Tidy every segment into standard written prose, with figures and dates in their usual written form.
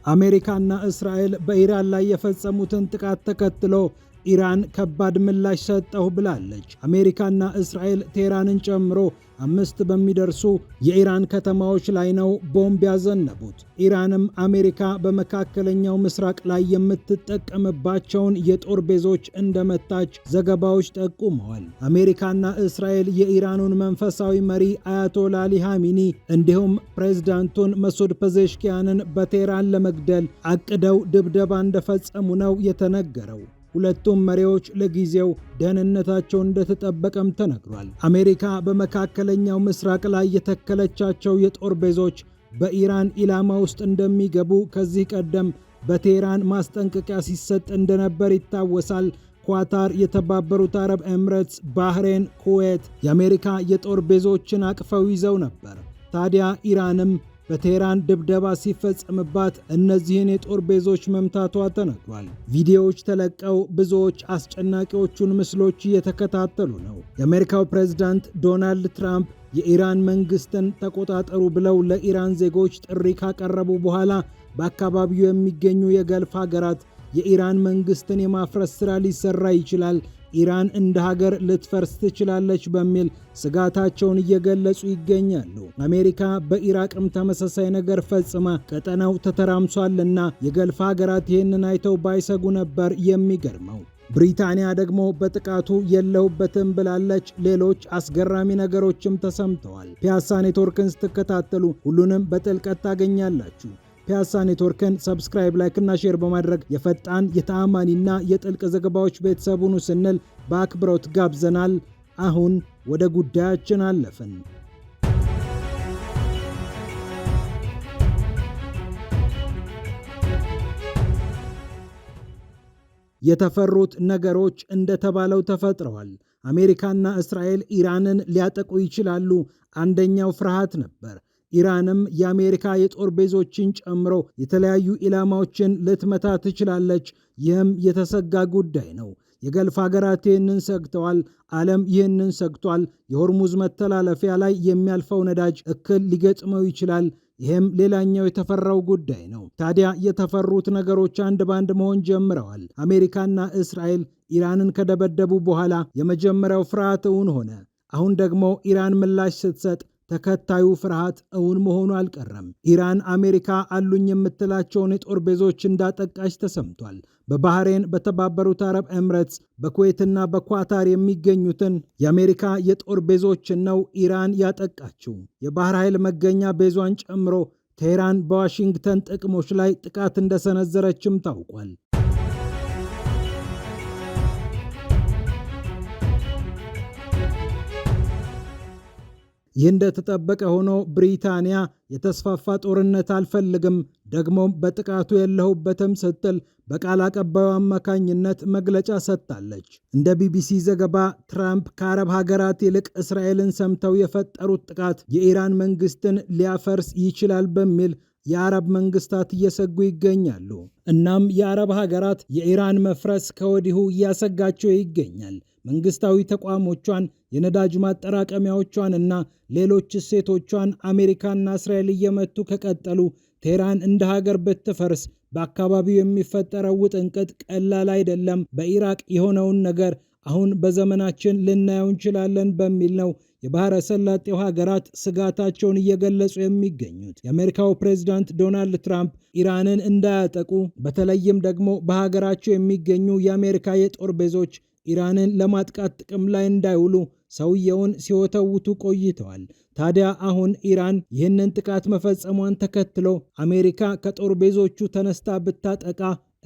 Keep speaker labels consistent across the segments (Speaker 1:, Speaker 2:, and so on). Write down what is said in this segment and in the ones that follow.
Speaker 1: አሜሪካና እስራኤል በኢራን ላይ የፈጸሙትን ጥቃት ተከትሎ ኢራን ከባድ ምላሽ ሰጠሁ ብላለች። አሜሪካና እስራኤል ቴህራንን ጨምሮ 5 በሚደርሱ የኢራን ከተማዎች ላይ ነው ቦምብ ያዘነቡት። ኢራንም አሜሪካ በመካከለኛው ምስራቅ ላይ የምትጠቀምባቸውን የጦር ቤዞች እንደመታች ዘገባዎች ጠቁመዋል። አሜሪካና እስራኤል የኢራኑን መንፈሳዊ መሪ አያቶላ አሊ ኻሜኒ እንዲሁም ፕሬዝዳንቱን መሱድ ፔዜሽኪያንን በቴህራን ለመግደል አቅደው ድብደባ እንደፈጸሙ ነው የተነገረው። ሁለቱም መሪዎች ለጊዜው ደህንነታቸው እንደተጠበቀም ተነግሯል። አሜሪካ በመካከለኛው ምስራቅ ላይ የተከለቻቸው የጦር ቤዞች በኢራን ኢላማ ውስጥ እንደሚገቡ ከዚህ ቀደም በቴህራን ማስጠንቀቂያ ሲሰጥ እንደነበር ይታወሳል። ኳታር፣ የተባበሩት አረብ ኤምሬትስ፣ ባህሬን፣ ኩዌት የአሜሪካ የጦር ቤዞችን አቅፈው ይዘው ነበር። ታዲያ ኢራንም በቴህራን ድብደባ ሲፈጸምባት እነዚህን የጦር ቤዞች መምታቷ ተነግሯል። ቪዲዮዎች ተለቀው ብዙዎች አስጨናቂዎቹን ምስሎች እየተከታተሉ ነው። የአሜሪካው ፕሬዝዳንት ዶናልድ ትራምፕ የኢራን መንግስትን ተቆጣጠሩ ብለው ለኢራን ዜጎች ጥሪ ካቀረቡ በኋላ በአካባቢው የሚገኙ የገልፍ ሀገራት የኢራን መንግስትን የማፍረስ ሥራ ሊሰራ ይችላል፣ ኢራን እንደ ሀገር ልትፈርስ ትችላለች በሚል ስጋታቸውን እየገለጹ ይገኛሉ። አሜሪካ በኢራቅም ተመሳሳይ ነገር ፈጽማ ቀጠናው ተተራምሷልና የገልፍ ሀገራት ይህንን አይተው ባይሰጉ ነበር የሚገርመው። ብሪታንያ ደግሞ በጥቃቱ የለሁበትም ብላለች። ሌሎች አስገራሚ ነገሮችም ተሰምተዋል። ፒያሳ ኔትወርክን ስትከታተሉ ሁሉንም በጥልቀት ታገኛላችሁ። ፒያሳ ኔትወርክን ሰብስክራይብ፣ ላይክ እና ሼር በማድረግ የፈጣን የተአማኒና የጥልቅ ዘገባዎች ቤተሰቡን ስንል በአክብሮት ጋብዘናል። አሁን ወደ ጉዳያችን አለፍን። የተፈሩት ነገሮች እንደተባለው ተፈጥረዋል። አሜሪካና እስራኤል ኢራንን ሊያጠቁ ይችላሉ። አንደኛው ፍርሃት ነበር። ኢራንም የአሜሪካ የጦር ቤዞችን ጨምሮ የተለያዩ ኢላማዎችን ልትመታ ትችላለች። ይህም የተሰጋ ጉዳይ ነው። የገልፍ ሀገራት ይህንን ሰግተዋል። ዓለም ይህንን ሰግቷል። የሆርሙዝ መተላለፊያ ላይ የሚያልፈው ነዳጅ እክል ሊገጥመው ይችላል። ይህም ሌላኛው የተፈራው ጉዳይ ነው። ታዲያ የተፈሩት ነገሮች አንድ ባንድ መሆን ጀምረዋል። አሜሪካና እስራኤል ኢራንን ከደበደቡ በኋላ የመጀመሪያው ፍርሃት እውን ሆነ። አሁን ደግሞ ኢራን ምላሽ ስትሰጥ ተከታዩ ፍርሃት እውን መሆኑ አልቀረም። ኢራን አሜሪካ አሉኝ የምትላቸውን የጦር ቤዞች እንዳጠቃች ተሰምቷል። በባህሬን፣ በተባበሩት አረብ ኤምሬትስ፣ በኩዌትና በኳታር የሚገኙትን የአሜሪካ የጦር ቤዞችን ነው ኢራን ያጠቃችው። የባህር ኃይል መገኛ ቤዟን ጨምሮ ቴህራን በዋሽንግተን ጥቅሞች ላይ ጥቃት እንደሰነዘረችም ታውቋል። ይህ እንደተጠበቀ ሆኖ ብሪታንያ የተስፋፋ ጦርነት አልፈልግም፣ ደግሞም በጥቃቱ የለሁበትም ስትል በቃል አቀባዩ አማካኝነት መግለጫ ሰጥታለች። እንደ ቢቢሲ ዘገባ ትራምፕ ከአረብ ሀገራት ይልቅ እስራኤልን ሰምተው የፈጠሩት ጥቃት የኢራን መንግስትን ሊያፈርስ ይችላል በሚል የአረብ መንግስታት እየሰጉ ይገኛሉ። እናም የአረብ ሀገራት የኢራን መፍረስ ከወዲሁ እያሰጋቸው ይገኛል። መንግስታዊ ተቋሞቿን፣ የነዳጅ ማጠራቀሚያዎቿን እና ሌሎች እሴቶቿን አሜሪካና እስራኤል እየመቱ ከቀጠሉ ቴህራን እንደ ሀገር ብትፈርስ በአካባቢው የሚፈጠረው ውጥንቅጥ ቀላል አይደለም። በኢራቅ የሆነውን ነገር አሁን በዘመናችን ልናየው እንችላለን በሚል ነው የባህረ ሰላጤው ሀገራት ስጋታቸውን እየገለጹ የሚገኙት። የአሜሪካው ፕሬዝዳንት ዶናልድ ትራምፕ ኢራንን እንዳያጠቁ በተለይም ደግሞ በሀገራቸው የሚገኙ የአሜሪካ የጦር ቤዞች ኢራንን ለማጥቃት ጥቅም ላይ እንዳይውሉ ሰውየውን ሲወተውቱ ቆይተዋል። ታዲያ አሁን ኢራን ይህንን ጥቃት መፈጸሟን ተከትሎ አሜሪካ ከጦር ቤዞቹ ተነስታ ብታጠቃ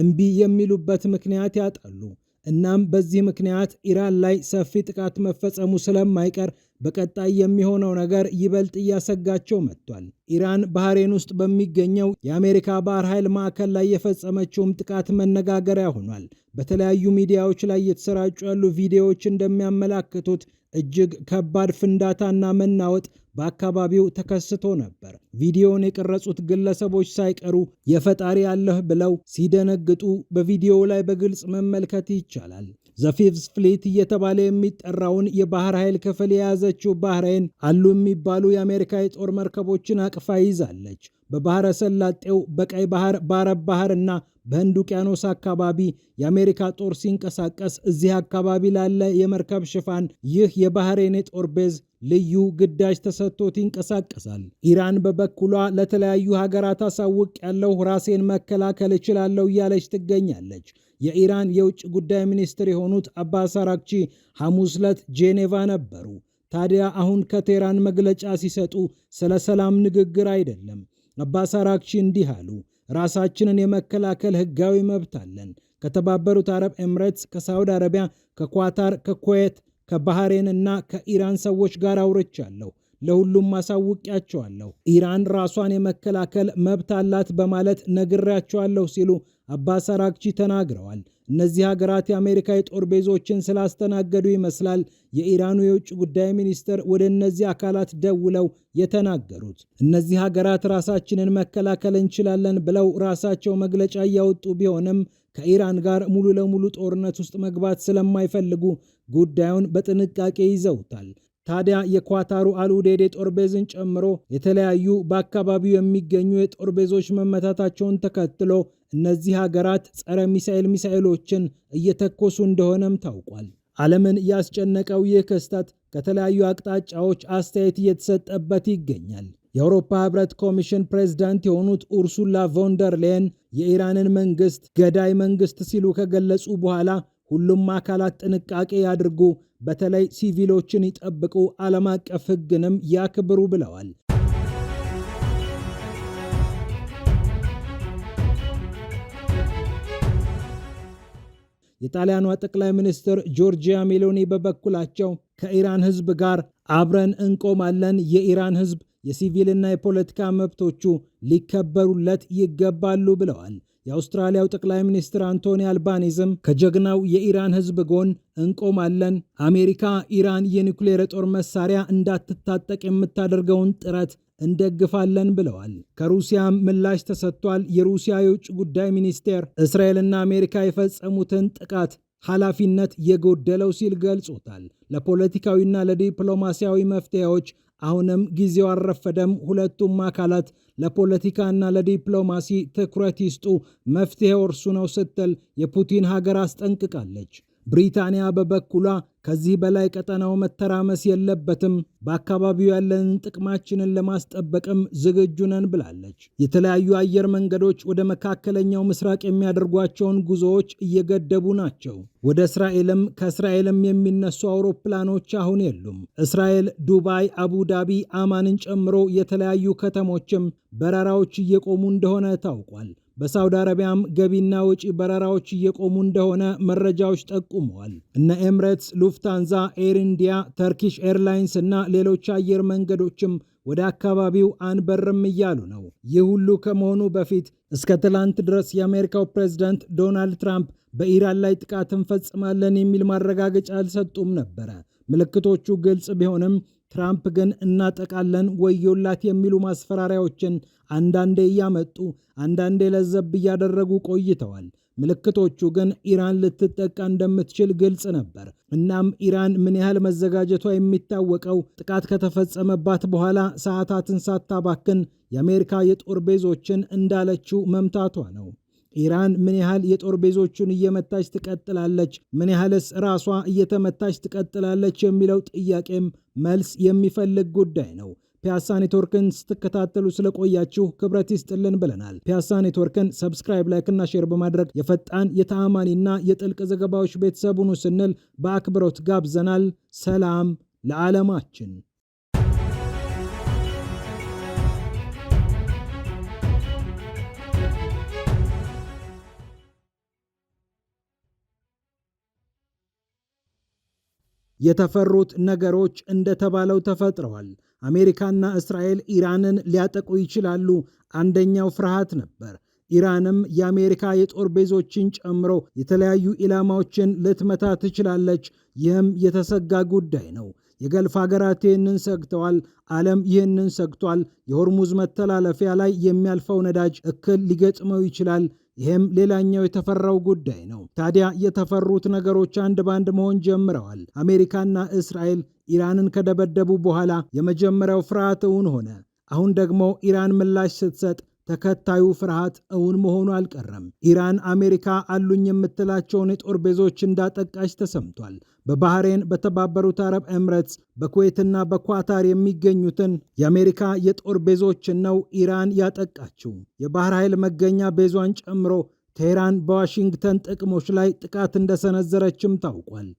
Speaker 1: እምቢ የሚሉበት ምክንያት ያጣሉ። እናም በዚህ ምክንያት ኢራን ላይ ሰፊ ጥቃት መፈጸሙ ስለማይቀር በቀጣይ የሚሆነው ነገር ይበልጥ እያሰጋቸው መጥቷል። ኢራን ባህሬን ውስጥ በሚገኘው የአሜሪካ ባህር ኃይል ማዕከል ላይ የፈጸመችውም ጥቃት መነጋገሪያ ሆኗል። በተለያዩ ሚዲያዎች ላይ የተሰራጩ ያሉ ቪዲዮዎች እንደሚያመላክቱት እጅግ ከባድ ፍንዳታና መናወጥ በአካባቢው ተከስቶ ነበር። ቪዲዮውን የቀረጹት ግለሰቦች ሳይቀሩ የፈጣሪ አለህ ብለው ሲደነግጡ በቪዲዮው ላይ በግልጽ መመልከት ይቻላል። ዘፊቭስ ፍሊት እየተባለ የሚጠራውን የባህር ኃይል ክፍል የያዘችው ባህሬን አሉ የሚባሉ የአሜሪካ የጦር መርከቦችን አቅፋ ይዛለች። በባህረ ሰላጤው፣ በቀይ ባህር፣ በአረብ ባህር እና በህንድ ውቅያኖስ አካባቢ የአሜሪካ ጦር ሲንቀሳቀስ እዚህ አካባቢ ላለ የመርከብ ሽፋን ይህ የባህሬን የጦር ቤዝ ልዩ ግዳጅ ተሰጥቶት ይንቀሳቀሳል። ኢራን በበኩሏ ለተለያዩ ሀገራት አሳውቅ ያለው ራሴን መከላከል እችላለሁ እያለች ትገኛለች። የኢራን የውጭ ጉዳይ ሚኒስትር የሆኑት አባስ አራግቺ ሐሙስ ዕለት ጄኔቫ ነበሩ። ታዲያ አሁን ከቴህራን መግለጫ ሲሰጡ ስለ ሰላም ንግግር አይደለም። አባስ አራግቺ እንዲህ አሉ። ራሳችንን የመከላከል ህጋዊ መብት አለን። ከተባበሩት አረብ ኤምሬትስ፣ ከሳውዲ አረቢያ፣ ከኳታር፣ ከኩዌት፣ ከባህሬን እና ከኢራን ሰዎች ጋር አውርቻለሁ። ለሁሉም ማሳውቂያቸዋለሁ። ኢራን ራሷን የመከላከል መብት አላት በማለት ነግሬያቸዋለሁ ሲሉ አባስ አራግቺ ተናግረዋል። እነዚህ ሀገራት የአሜሪካ የጦር ቤዞችን ስላስተናገዱ ይመስላል የኢራኑ የውጭ ጉዳይ ሚኒስትር ወደ እነዚህ አካላት ደውለው የተናገሩት። እነዚህ ሀገራት ራሳችንን መከላከል እንችላለን ብለው ራሳቸው መግለጫ እያወጡ ቢሆንም ከኢራን ጋር ሙሉ ለሙሉ ጦርነት ውስጥ መግባት ስለማይፈልጉ ጉዳዩን በጥንቃቄ ይዘውታል። ታዲያ የኳታሩ አልኡዴድ የጦር ቤዝን ጨምሮ የተለያዩ በአካባቢው የሚገኙ የጦር ቤዞች መመታታቸውን ተከትሎ እነዚህ ሀገራት ጸረ ሚሳኤሎችን እየተኮሱ እንደሆነም ታውቋል። ዓለምን ያስጨነቀው ይህ ክስተት ከተለያዩ አቅጣጫዎች አስተያየት እየተሰጠበት ይገኛል። የአውሮፓ ህብረት ኮሚሽን ፕሬዝዳንት የሆኑት ኡርሱላ ቮንደር ሌየን የኢራንን መንግስት ገዳይ መንግስት ሲሉ ከገለጹ በኋላ ሁሉም አካላት ጥንቃቄ ያድርጉ፣ በተለይ ሲቪሎችን ይጠብቁ፣ ዓለም አቀፍ ሕግንም ያክብሩ ብለዋል። የጣሊያኗ ጠቅላይ ሚኒስትር ጆርጂያ ሜሎኒ በበኩላቸው ከኢራን ህዝብ ጋር አብረን እንቆማለን፣ የኢራን ህዝብ የሲቪልና የፖለቲካ መብቶቹ ሊከበሩለት ይገባሉ ብለዋል። የአውስትራሊያው ጠቅላይ ሚኒስትር አንቶኒ አልባኒዝም ከጀግናው የኢራን ህዝብ ጎን እንቆማለን፣ አሜሪካ ኢራን የኒውክሌር ጦር መሳሪያ እንዳትታጠቅ የምታደርገውን ጥረት እንደግፋለን ብለዋል። ከሩሲያም ምላሽ ተሰጥቷል። የሩሲያ የውጭ ጉዳይ ሚኒስቴር እስራኤልና አሜሪካ የፈጸሙትን ጥቃት ኃላፊነት የጎደለው ሲል ገልጾታል። ለፖለቲካዊና ለዲፕሎማሲያዊ መፍትሄዎች አሁንም ጊዜው አልረፈደም። ሁለቱም አካላት ለፖለቲካና ለዲፕሎማሲ ትኩረት ይስጡ፣ መፍትሄው እርሱ ነው ስትል የፑቲን ሀገር አስጠንቅቃለች። ብሪታንያ በበኩሏ ከዚህ በላይ ቀጠናው መተራመስ የለበትም፣ በአካባቢው ያለንን ጥቅማችንን ለማስጠበቅም ዝግጁ ነን ብላለች። የተለያዩ አየር መንገዶች ወደ መካከለኛው ምስራቅ የሚያደርጓቸውን ጉዞዎች እየገደቡ ናቸው። ወደ እስራኤልም ከእስራኤልም የሚነሱ አውሮፕላኖች አሁን የሉም። እስራኤል፣ ዱባይ፣ አቡዳቢ፣ አማንን ጨምሮ የተለያዩ ከተሞችም በረራዎች እየቆሙ እንደሆነ ታውቋል። በሳውዲ አረቢያም ገቢና ወጪ በረራዎች እየቆሙ እንደሆነ መረጃዎች ጠቁመዋል። እነ ኤምሬትስ፣ ሉፍታንዛ፣ ኤር ኢንዲያ፣ ተርኪሽ ኤርላይንስ እና ሌሎች አየር መንገዶችም ወደ አካባቢው አንበርም እያሉ ነው። ይህ ሁሉ ከመሆኑ በፊት እስከ ትላንት ድረስ የአሜሪካው ፕሬዝዳንት ዶናልድ ትራምፕ በኢራን ላይ ጥቃት እንፈጽማለን የሚል ማረጋገጫ አልሰጡም ነበረ። ምልክቶቹ ግልጽ ቢሆንም ትራምፕ ግን እናጠቃለን፣ ወዮላት የሚሉ ማስፈራሪያዎችን አንዳንዴ እያመጡ አንዳንዴ ለዘብ እያደረጉ ቆይተዋል። ምልክቶቹ ግን ኢራን ልትጠቃ እንደምትችል ግልጽ ነበር። እናም ኢራን ምን ያህል መዘጋጀቷ የሚታወቀው ጥቃት ከተፈጸመባት በኋላ ሰዓታትን ሳታባክን የአሜሪካ የጦር ቤዞችን እንዳለችው መምታቷ ነው። ኢራን ምን ያህል የጦር ቤዞቹን እየመታች ትቀጥላለች? ምን ያህልስ ራሷ እየተመታች ትቀጥላለች? የሚለው ጥያቄም መልስ የሚፈልግ ጉዳይ ነው። ፒያሳ ኔትወርክን ስትከታተሉ ስለቆያችሁ ክብረት ይስጥልን ብለናል። ፒያሳ ኔትወርክን ሰብስክራይብ፣ ላይክ እና ሼር በማድረግ የፈጣን የተአማኒና የጥልቅ ዘገባዎች ቤተሰብ ሁኑ ስንል በአክብሮት ጋብዘናል። ሰላም ለዓለማችን። የተፈሩት ነገሮች እንደተባለው ተፈጥረዋል። አሜሪካና እስራኤል ኢራንን ሊያጠቁ ይችላሉ። አንደኛው ፍርሃት ነበር። ኢራንም የአሜሪካ የጦር ቤዞችን ጨምሮ የተለያዩ ኢላማዎችን ልትመታ ትችላለች። ይህም የተሰጋ ጉዳይ ነው። የገልፍ ሀገራት ይህንን ሰግተዋል። ዓለም ይህንን ሰግቷል። የሆርሙዝ መተላለፊያ ላይ የሚያልፈው ነዳጅ እክል ሊገጥመው ይችላል። ይህም ሌላኛው የተፈራው ጉዳይ ነው። ታዲያ የተፈሩት ነገሮች አንድ ባንድ መሆን ጀምረዋል። አሜሪካና እስራኤል ኢራንን ከደበደቡ በኋላ የመጀመሪያው ፍርሃት እውን ሆነ። አሁን ደግሞ ኢራን ምላሽ ስትሰጥ ተከታዩ ፍርሃት እውን መሆኑ አልቀረም። ኢራን አሜሪካ አሉኝ የምትላቸውን የጦር ቤዞች እንዳጠቃች ተሰምቷል። በባህሬን፣ በተባበሩት አረብ ኤምሬትስ፣ በኩዌትና በኳታር የሚገኙትን የአሜሪካ የጦር ቤዞችን ነው ኢራን ያጠቃችው። የባህር ኃይል መገኛ ቤዟን ጨምሮ ቴህራን በዋሽንግተን ጥቅሞች ላይ ጥቃት እንደሰነዘረችም ታውቋል።